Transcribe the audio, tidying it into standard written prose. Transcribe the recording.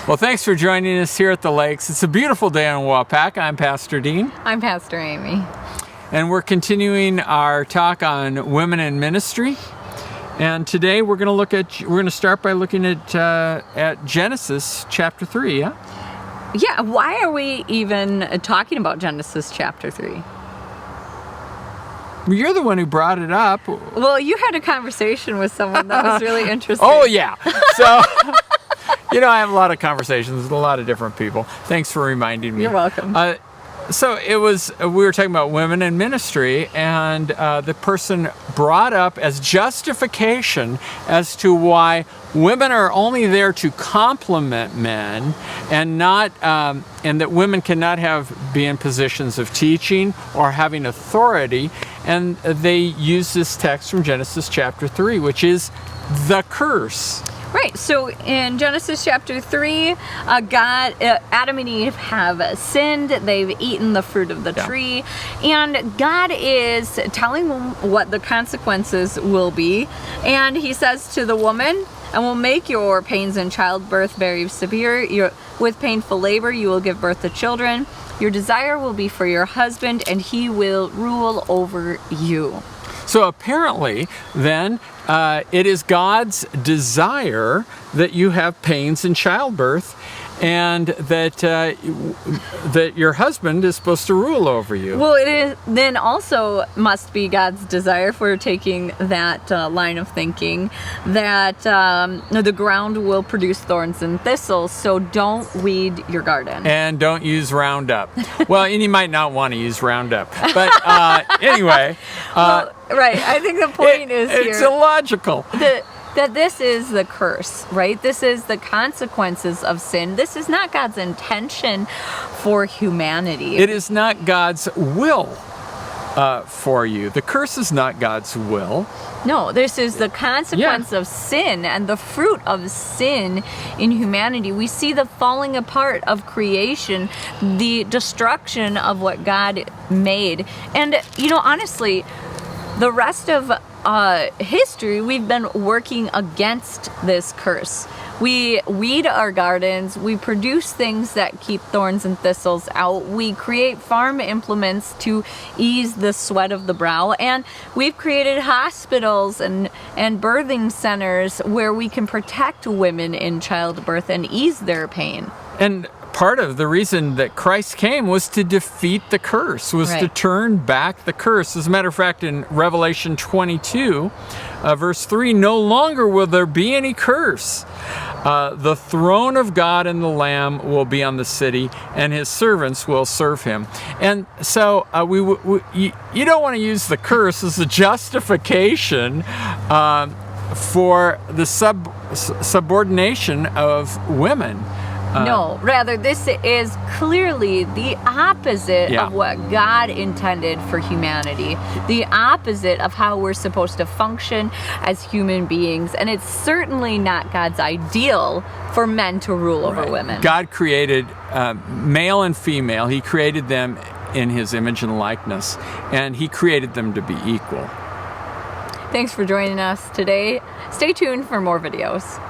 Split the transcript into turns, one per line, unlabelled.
Well, thanks for joining us here at the lakes. It's a beautiful day in Waupaca. I'm Pastor Dean.
I'm Pastor Aimee.
And we're continuing our talk on women in ministry. And today we're going to start by looking at Genesis chapter 3, yeah?
Yeah, why are we even talking about Genesis chapter 3?
Well, you're the one who brought it up.
Well, you had a conversation with someone that was really interesting.
Oh, yeah. So, I have a lot of conversations with a lot of different people. Thanks for reminding me.
You're welcome.
So we were talking about women in ministry, and the person brought up as justification as to why women are only there to complement men, and not, and that women cannot be in positions of teaching or having authority. And they use this text from Genesis chapter 3, which is the curse.
Right, so in Genesis chapter 3, Adam and Eve have sinned, they've eaten the fruit of the tree, and God is telling them what the consequences will be, and he says to the woman, "And will make your pains in childbirth very severe, with painful labor you will give birth to children, your desire will be for your husband, and he will rule over you."
So apparently, then, it is God's desire that you have pains in childbirth, and that your husband is supposed to rule over you.
Well, it is then also must be God's desire, if we're taking that line of thinking, that the ground will produce thorns and thistles, so don't weed your garden.
And don't use Roundup. Well, and you might not want to use Roundup. But anyway.
Well, right, I think the point is here.
It's illogical.
That this is the curse, right? This is the consequences of sin. This is not God's intention for humanity.
It is not God's will for you. The curse is not God's will.
No, this is the consequence of sin and the fruit of sin in humanity. We see the falling apart of creation, the destruction of what God made. And, honestly, the rest of history, we've been working against this curse. We weed our gardens, we produce things that keep thorns and thistles out, we create farm implements to ease the sweat of the brow, and we've created hospitals and birthing centers where we can protect women in childbirth and ease their pain.
And part of the reason that Christ came was to defeat the curse, was to turn back the curse. As a matter of fact, in Revelation 22, verse 3, "No longer will there be any curse. The throne of God and the Lamb will be on the city, and his servants will serve him." And so you don't want to use the curse as a justification for the subordination of women.
No, rather, this is clearly the opposite of what God intended for humanity, the opposite of how we're supposed to function as human beings, and it's certainly not God's ideal for men to rule over women.
God created male and female. He created them in his image and likeness, and he created them to be equal.
Thanks for joining us today. Stay tuned for more videos.